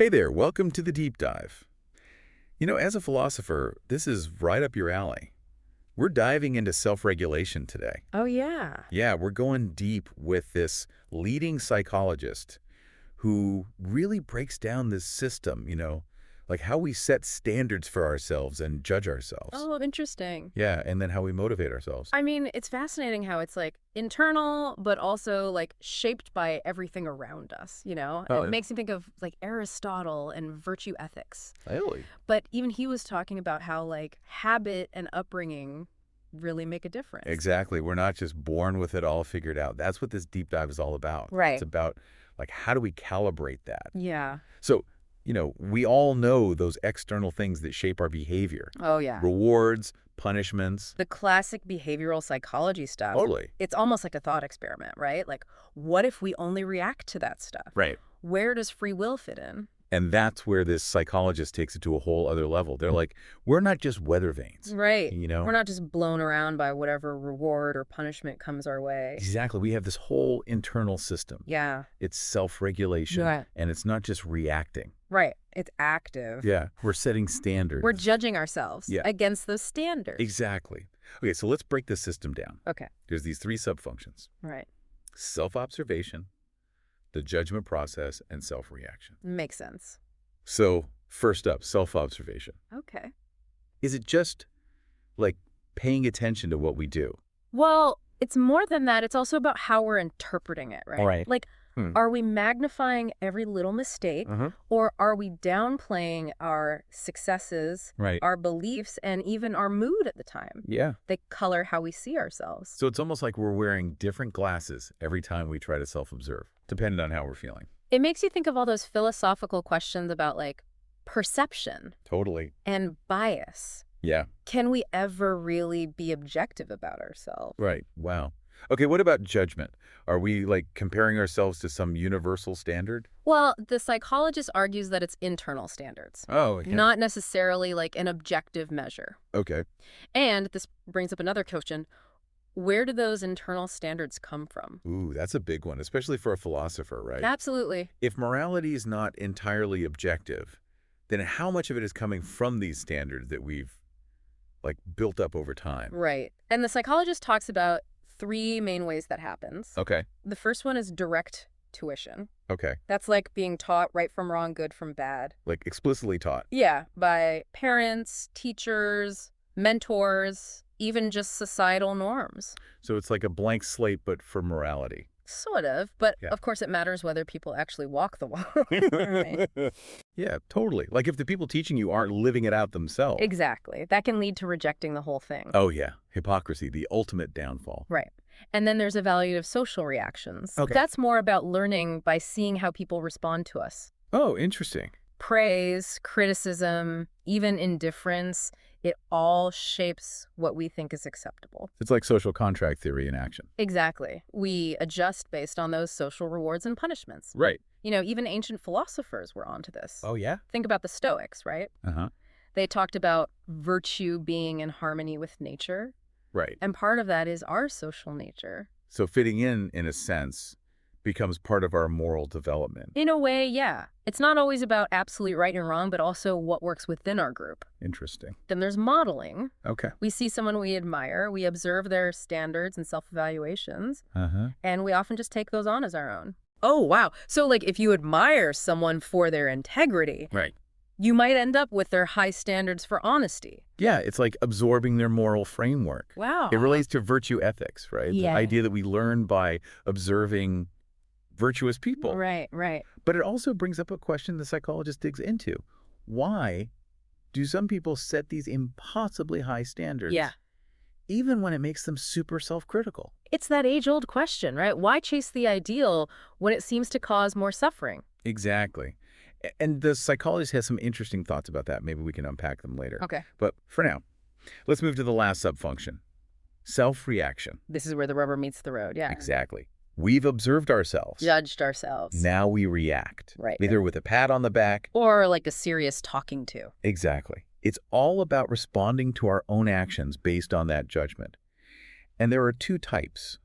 Hey there, welcome to the deep dive. As a philosopher, this is right up your alley. We're diving into self-regulation today. Oh, yeah. Yeah, we're going deep with this leading psychologist who really breaks down this system, like how we set standards for ourselves and judge ourselves. Oh, interesting. Yeah, and then how we motivate ourselves. I mean, it's fascinating how it's like internal, but also like shaped by everything around us, you know? Oh, It yeah. makes me think of like Aristotle and virtue ethics. Really? But even he was talking about how like habit and upbringing really make a difference. Exactly. We're not just born with it all figured out. That's what this deep dive is all about. It's Right. about, like, how do we calibrate that? Yeah. So, we all know those external things that shape our behavior. Oh, yeah. Rewards, punishments. The classic behavioral psychology stuff. Totally. It's almost like a thought experiment, right? Like, what if we only react to that stuff? Right. Where does free will fit in? And that's where this psychologist takes it to a whole other level. They're like, we're not just weather vanes, Right. you know? We're not just blown around by whatever reward or punishment comes our way. Exactly. We have this whole internal system. Yeah. It's self-regulation. Right. And it's not just reacting. Right. It's active. Yeah. We're setting standards. We're judging ourselves Yeah. against those standards. Exactly. Okay, so let's break this system down. Okay. There's these three subfunctions: Right. self-observation, the judgment process, and self-reaction. Makes sense. So first up, self-observation. Okay. Is it just like paying attention to what we do? Well, it's more than that. It's also about how we're interpreting it, right? All right. Like, Hmm. are we magnifying every little mistake or are we downplaying our successes, Right. our beliefs, and even our mood at the time? Yeah. They color how we see ourselves. So it's almost like we're wearing different glasses every time we try to self-observe, depending on how we're feeling. It makes you think of all those philosophical questions about like perception Totally. and bias. Yeah. Can we ever really be objective about ourselves? Right. Wow. Okay, what about judgment? Are we like comparing ourselves to some universal standard? Well, the psychologist argues that it's internal standards, Oh, yeah. not necessarily like an objective measure. Okay. And this brings up another question. Where do those internal standards come from? Ooh, that's a big one, especially for a philosopher, right? Absolutely. If morality is not entirely objective, then how much of it is coming from these standards that we've like built up over time? Right. And the psychologist talks about three main ways that happens. Okay. The first one is direct tuition. Okay. That's like being taught right from wrong, good from bad. Like explicitly taught. Yeah, by parents, teachers, mentors, even just societal norms. So it's like a blank slate, but for morality. Sort of, but Yeah. of course it matters whether people actually walk the walk. Right. Yeah, totally. Like if the people teaching you aren't living it out themselves. Exactly. That can lead to rejecting the whole thing. Oh, yeah. Hypocrisy, the ultimate downfall. Right. And then there's evaluative social reactions. Okay. That's more about learning by seeing how people respond to us. Oh, interesting. Praise, criticism, even indifference, it all shapes what we think is acceptable. It's like social contract theory in action. Exactly. We adjust based on those social rewards and punishments. Right. You know, even ancient philosophers were onto this. Oh, yeah? Think about the Stoics, right? Uh-huh. They talked about virtue being in harmony with nature, Right. and part of that is our social nature. So fitting in a sense, becomes part of our moral development. In a way, yeah. It's not always about absolute right and wrong, but also what works within our group. Interesting. Then there's modeling. Okay. We see someone we admire, we observe their standards and self-evaluations, Uh-huh. and we often just take those on as our own. Oh, wow. So, like, if you admire someone for their integrity, Right. you might end up with their high standards for honesty. Yeah, it's like absorbing their moral framework. Wow. It relates to virtue ethics, right? Yeah. The idea that we learn by observing virtuous people. Right, right. But it also brings up a question the psychologist digs into. Why do some people set these impossibly high standards? Yeah. Even when it makes them super self-critical. It's that age-old question, right? Why chase the ideal when it seems to cause more suffering? Exactly. And the psychologist has some interesting thoughts about that. Maybe we can unpack them later. Okay. But for now, let's move to the last subfunction. Self-reaction. This is where the rubber meets the road, yeah. Exactly. We've observed ourselves. Judged ourselves. Now we react. Right. Either with a pat on the back. Or like a serious talking to. Exactly. It's all about responding to our own actions based on that judgment. And there are two types: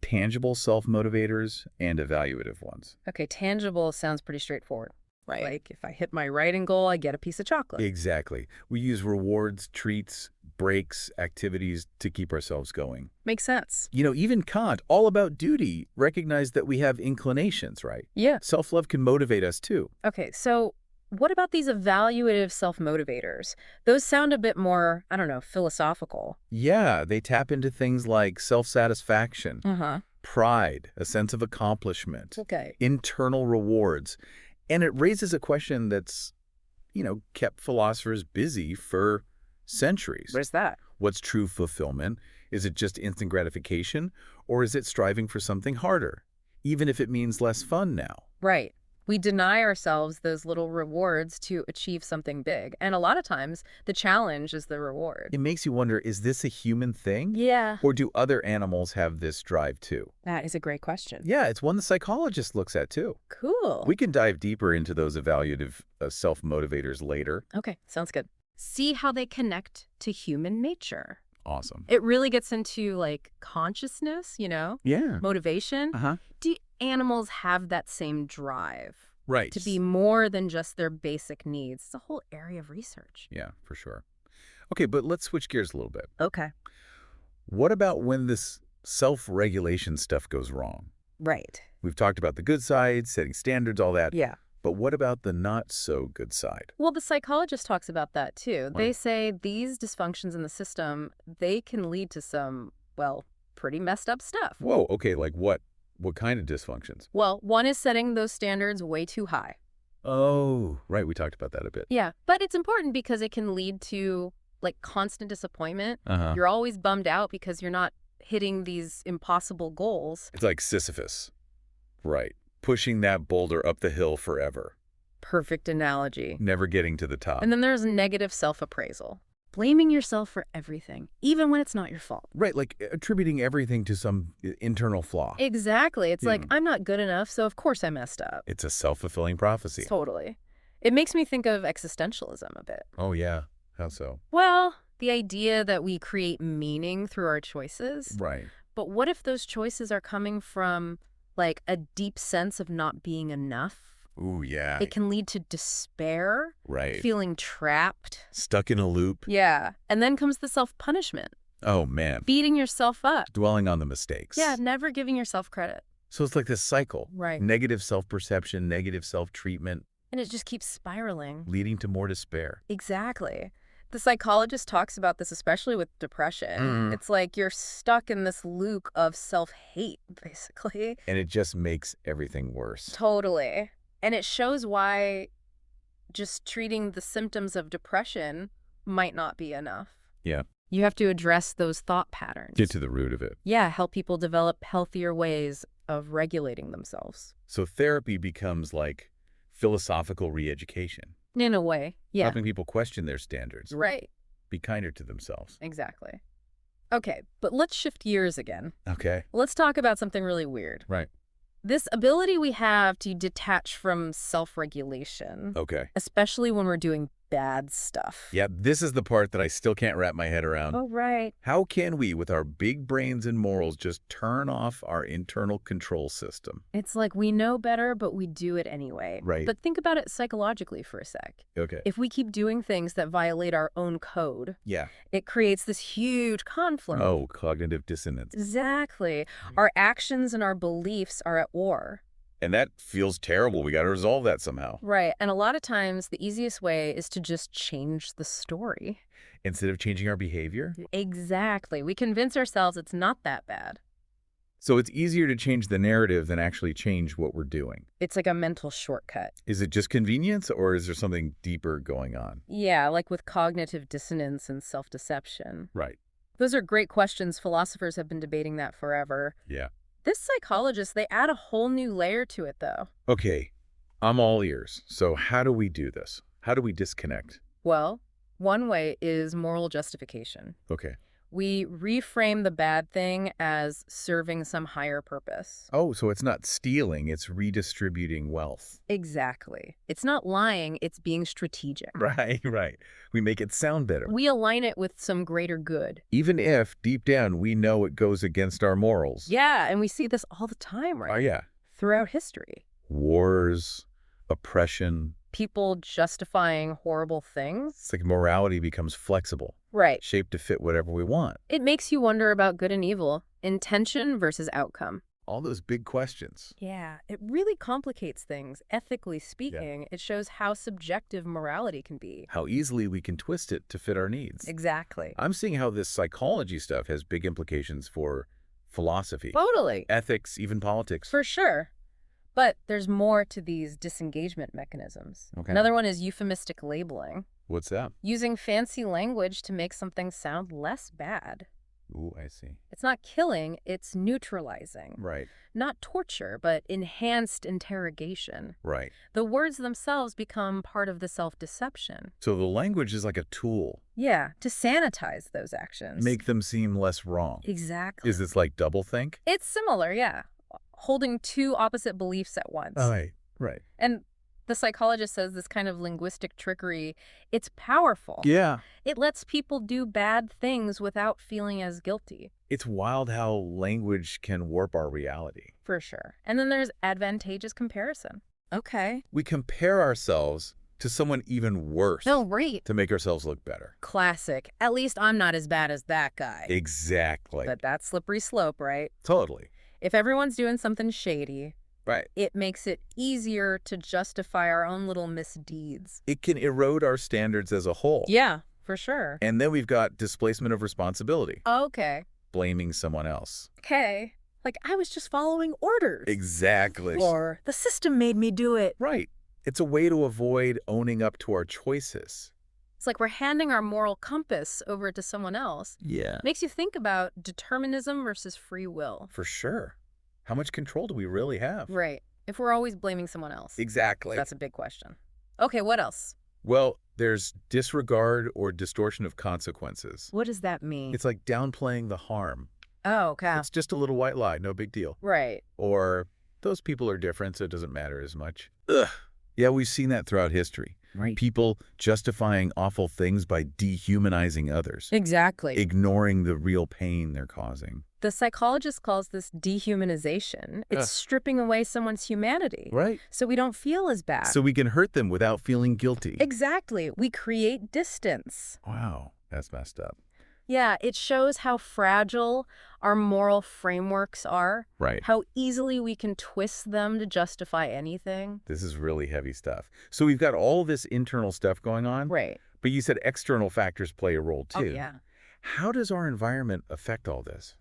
tangible self-motivators and evaluative ones. Okay, tangible sounds pretty straightforward. Right. Like, if I hit my writing goal, I get a piece of chocolate. Exactly. We use rewards, treats, breaks, activities to keep ourselves going. Makes sense. Even Kant, all about duty, recognized that we have inclinations, right? Yeah. Self-love can motivate us too. Okay, so what about these evaluative self-motivators? Those sound a bit more, I don't know, philosophical. Yeah, they tap into things like self-satisfaction, Uh-huh. pride, a sense of accomplishment, Okay. internal rewards. And it raises a question that's, kept philosophers busy for centuries. What is that? What's true fulfillment? Is it just instant gratification, or is it striving for something harder, even if it means less fun now? Right. We deny ourselves those little rewards to achieve something big. And a lot of times, the challenge is the reward. It makes you wonder, is this a human thing? Yeah. Or do other animals have this drive too? That is a great question. Yeah, it's one the psychologist looks at too. Cool. We can dive deeper into those evaluative self-motivators later. Okay, sounds good. See how they connect to human nature. Awesome. It really gets into, like, consciousness, Yeah. motivation. Uh-huh. Do animals have that same drive Right. to be more than just their basic needs? It's a whole area of research. Yeah, for sure. Okay, but let's switch gears a little bit. Okay. What about when this self-regulation stuff goes wrong? Right. We've talked about the good side, setting standards, all that. Yeah. But what about the not-so-good side? Well, the psychologist talks about that, too. Wow. They say these dysfunctions in the system, they can lead to some, well, pretty messed up stuff. Whoa, okay, like what? What kind of dysfunctions? Well, one is setting those standards way too high. Oh, right, we talked about that a bit. Yeah, but it's important because it can lead to, like, constant disappointment. Uh-huh. You're always bummed out because you're not hitting these impossible goals. It's like Sisyphus. Right. Pushing that boulder up the hill forever. Perfect analogy. Never getting to the top. And then there's negative self-appraisal. Blaming yourself for everything, even when it's not your fault. Right, like attributing everything to some internal flaw. Exactly. It's like, Hmm. I'm not good enough, so of course I messed up. It's a self-fulfilling prophecy. Totally. It makes me think of existentialism a bit. Oh, yeah. How so? Well, the idea that we create meaning through our choices. Right. But what if those choices are coming from, like, a deep sense of not being enough? Ooh, yeah. It can lead to despair, Right. feeling trapped. Stuck in a loop. Yeah. And then comes the self-punishment, Oh, man. beating yourself up. Dwelling on the mistakes. Yeah, never giving yourself credit. So it's like this cycle. Right. Negative self-perception, negative self-treatment, And it just keeps spiraling. leading to more despair. Exactly. The psychologist talks about this, especially with depression. It's like you're stuck in this loop of self-hate, basically. And it just makes everything worse. Totally. And it shows why just treating the symptoms of depression might not be enough. Yeah. You have to address those thought patterns. Get to the root of it. Yeah, help people develop healthier ways of regulating themselves. So therapy becomes like philosophical re-education. In a way, yeah. Helping people question their standards. Right, Be kinder to themselves. exactly. Okay, but let's shift gears again. Okay. Let's talk about something really weird. Right. This ability we have to detach from self-regulation, Okay. especially when we're doing bad stuff. Yeah, this is the part that I still can't wrap my head around. Oh, right. How can we, with our big brains and morals, just turn off our internal control system? It's like we know better, but we do it anyway. Right. But think about it psychologically for a sec. Okay. If we keep doing things that violate our own code, Yeah. it creates this huge conflict. Oh, cognitive dissonance. Exactly. Our actions and our beliefs are at war. And that feels terrible. We got to resolve that somehow. Right. And a lot of times, the easiest way is to just change the story. Instead of changing our behavior? Exactly. We convince ourselves it's not that bad. So it's easier to change the narrative than actually change what we're doing. It's like a mental shortcut. Is it just convenience, or is there something deeper going on? Yeah, like with cognitive dissonance and self-deception. Right. Those are great questions. Philosophers have been debating that forever. Yeah. This psychologist, they add a whole new layer to it, though. Okay. I'm all ears. So how do we do this? How do we disconnect? Well, one way is moral justification. Okay. We reframe the bad thing as serving some higher purpose. Oh, so it's not stealing, it's redistributing wealth. Exactly. It's not lying, it's being strategic. Right, right. We make it sound better. We align it with some greater good. Even if, deep down, we know it goes against our morals. Yeah, and we see this all the time, right? Oh, yeah. Throughout history. Wars, oppression. People justifying horrible things. It's like morality becomes flexible, Right. shaped to fit whatever we want. It makes you wonder about good and evil, intention versus outcome. All those big questions. Yeah, it really complicates things. Ethically speaking, it shows how subjective morality can be. How easily we can twist it to fit our needs. Exactly. I'm seeing how this psychology stuff has big implications for philosophy, Totally. ethics, even politics. For sure. But there's more to these disengagement mechanisms. Okay. Another one is euphemistic labeling, What's that? using fancy language to make something sound less bad. Ooh, I see. It's not killing, it's neutralizing. Right, Not torture, but enhanced interrogation. right. The words themselves become part of the self-deception. So the language is like a tool. Yeah, to sanitize those actions. Make them seem less wrong. Exactly. Is this like doublethink? It's similar, yeah. Holding two opposite beliefs at once. Right. And the psychologist says this kind of linguistic trickery, it's powerful. Yeah. It lets people do bad things without feeling as guilty. It's wild how language can warp our reality. For sure. And then there's advantageous comparison. Okay. We compare ourselves to someone even worse No, right. to make ourselves look better. Classic. At least I'm not as bad as that guy. Exactly. But that's slippery slope, right? Totally. If everyone's doing something shady, Right. it makes it easier to justify our own little misdeeds. It can erode our standards as a whole. Yeah, for sure. And then we've got displacement of responsibility, Okay. blaming someone else. Okay. Like, I was just following orders. Exactly. Or the system made me do it. Right. It's a way to avoid owning up to our choices. It's like we're handing our moral compass over to someone else. Yeah. Makes you think about determinism versus free will. For sure. How much control do we really have? Right. If we're always blaming someone else. Exactly. That's a big question. Okay, what else? Well, there's disregard or distortion of consequences. What does that mean? It's like downplaying the harm. Oh, okay. It's just a little white lie, no big deal. Right. Or those people are different, so it doesn't matter as much. Ugh. Yeah, we've seen that throughout history. Right. People justifying awful things by dehumanizing others, Exactly. ignoring the real pain they're causing. The psychologist calls this dehumanization. It's stripping away someone's humanity. Right. So we don't feel as bad. So we can hurt them without feeling guilty. Exactly. We create distance. Wow, that's messed up. Yeah, it shows how fragile our moral frameworks are. Right. How easily we can twist them to justify anything. This is really heavy stuff. So we've got all this internal stuff going on. Right. But you said external factors play a role too. Oh, yeah. How does our environment affect all this?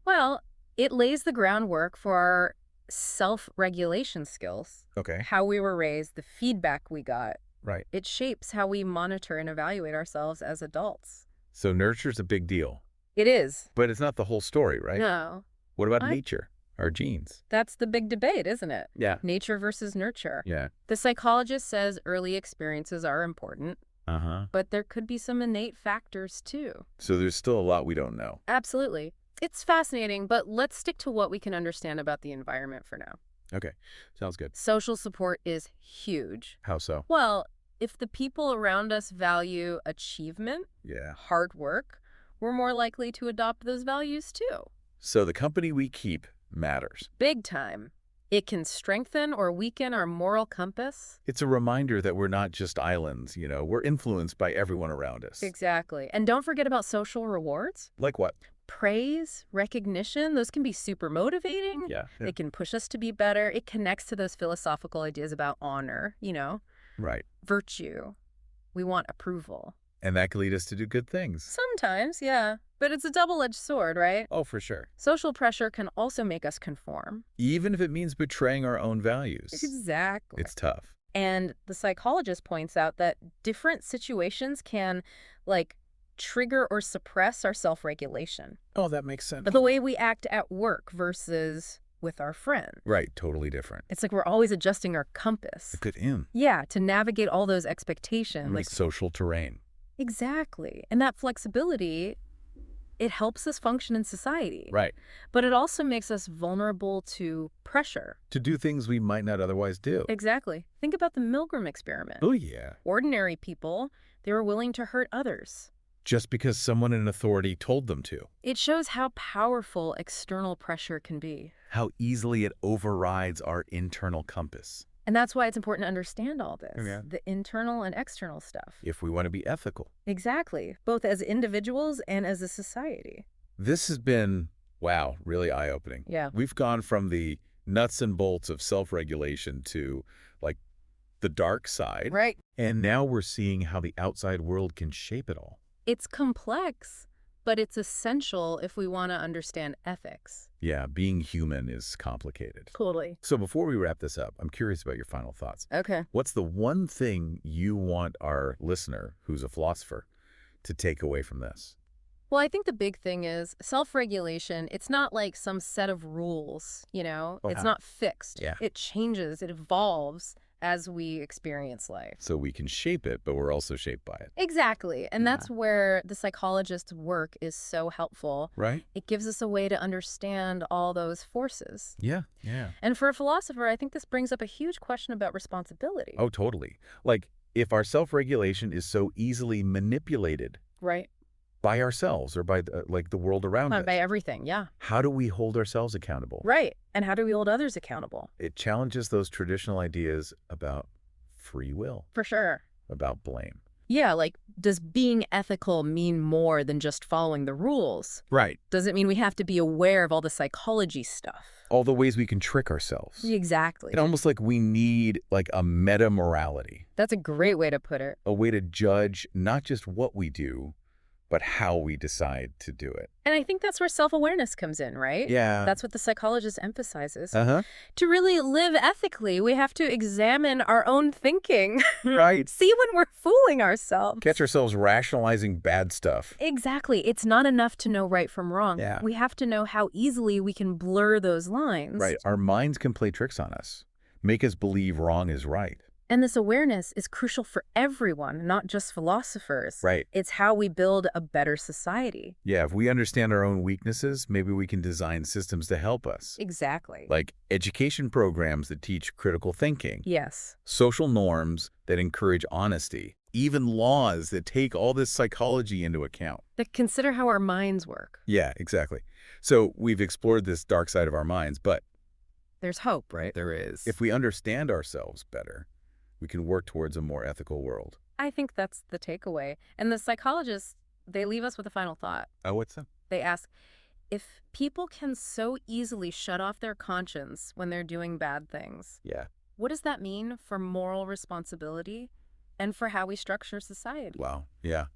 Well, it lays the groundwork for our self-regulation skills. Okay. How we were raised, the feedback we got. Right. It shapes how we monitor and evaluate ourselves as adults. So nurture's a big deal. It is. But it's not the whole story, right? No. What about I- nature? Our genes? That's the big debate, isn't it? Yeah. Nature versus nurture. Yeah. The psychologist says early experiences are important, Uh-huh. but there could be some innate factors too. So there's still a lot we don't know. Absolutely. It's fascinating, but let's stick to what we can understand about the environment for now. Okay. Sounds good. Social support is huge. How so? Well, if the people around us value achievement, Yeah. hard work, we're more likely to adopt those values too. So the company we keep matters. Big time. It can strengthen or weaken our moral compass. It's a reminder that we're not just islands, we're influenced by everyone around us. Exactly. And don't forget about social rewards. Like what? Praise, recognition, those can be super motivating. Yeah. It can push us to be better. It connects to those philosophical ideas about honor, Right. virtue. We want approval. And that can lead us to do good things. Sometimes, yeah. But it's a double-edged sword, right? Oh, for sure. Social pressure can also make us conform. Even if it means betraying our own values. Exactly. It's tough. And the psychologist points out that different situations can, trigger or suppress our self-regulation. Oh, that makes sense. The way we act at work versus with our friends. Right, totally different. It's like we're always adjusting our compass. Good in. Yeah, to navigate all those expectations. Like social terrain. Exactly. And that flexibility, it helps us function in society. Right. But it also makes us vulnerable to pressure. To do things we might not otherwise do. Exactly. Think about the Milgram experiment. Oh, yeah. Ordinary people, they were willing to hurt others. Just because someone in authority told them to. It shows how powerful external pressure can be. How easily it overrides our internal compass. And that's why it's important to understand all this, Yeah. the internal and external stuff. If we want to be ethical. Exactly, both as individuals and as a society. This has been, wow, really eye-opening. Yeah. We've gone from the nuts and bolts of self-regulation to, like, the dark side. Right. And now we're seeing how the outside world can shape it all. It's complex, but it's essential if we want to understand ethics. Yeah, being human is complicated. Totally. So before we wrap this up, I'm curious about your final thoughts. Okay. What's the one thing you want our listener, who's a philosopher, to take away from this? Well, I think the big thing is self-regulation. It's not like some set of rules, you know? It's not fixed. Yeah. It changes, it evolves as we experience life. So we can shape it, but we're also shaped by it. Exactly. And that's where the psychologist's work is so helpful. Right? It gives us a way to understand all those forces. Yeah, yeah. And for a philosopher, I think this brings up a huge question about responsibility. Oh, totally. Like, if our self-regulation is so easily manipulated Right. by ourselves or by, the world around us, By everything, yeah. how do we hold ourselves accountable? Right. And how do we hold others accountable? It challenges those traditional ideas about free will, For sure. about blame. Yeah, like, does being ethical mean more than just following the rules? Right. Does it mean we have to be aware of all the psychology stuff? All the ways we can trick ourselves. Exactly. It's almost like we need, like, a meta-morality, That's a great way to put it. a way to judge not just what we do, but how we decide to do it. And I think that's where self-awareness comes in, right? Yeah. That's what the psychologist emphasizes. Uh-huh. To really live ethically, we have to examine our own thinking. Right. See when we're fooling ourselves. Catch ourselves rationalizing bad stuff. Exactly. It's not enough to know right from wrong. Yeah. We have to know how easily we can blur those lines. Right. Our minds can play tricks on us, make us believe wrong is right. And this awareness is crucial for everyone, not just philosophers. Right. It's how we build a better society. Yeah, if we understand our own weaknesses, maybe we can design systems to help us. Exactly. Like education programs that teach critical thinking, Yes. social norms that encourage honesty, even laws that take all this psychology into account. That consider how our minds work. Yeah, exactly. So we've explored this dark side of our minds, but There's hope, right? there is. If we understand ourselves better, we can work towards a more ethical world. I think that's the takeaway. And the psychologists, they leave us with a final thought. Oh, what's that? They ask, if people can so easily shut off their conscience when they're doing bad things, Yeah. what does that mean for moral responsibility and for how we structure society? Wow. Yeah.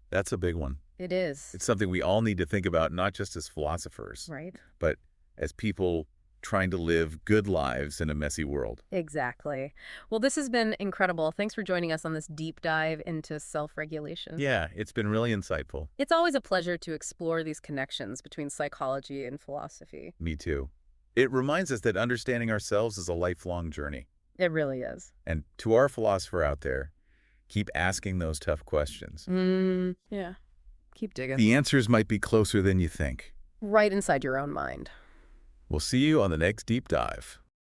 That's a big one. It is. It's something we all need to think about, not just as philosophers, Right? but as people trying to live good lives in a messy world. Exactly. Well, this has been incredible. Thanks for joining us on this deep dive into self-regulation. Yeah, it's been really insightful. It's always a pleasure to explore these connections between psychology and philosophy. Me too. It reminds us that understanding ourselves is a lifelong journey. It really is. And to our philosopher out there, keep asking those tough questions. Yeah. Keep digging. The answers might be closer than you think. Right inside your own mind. We'll see you on the next deep dive.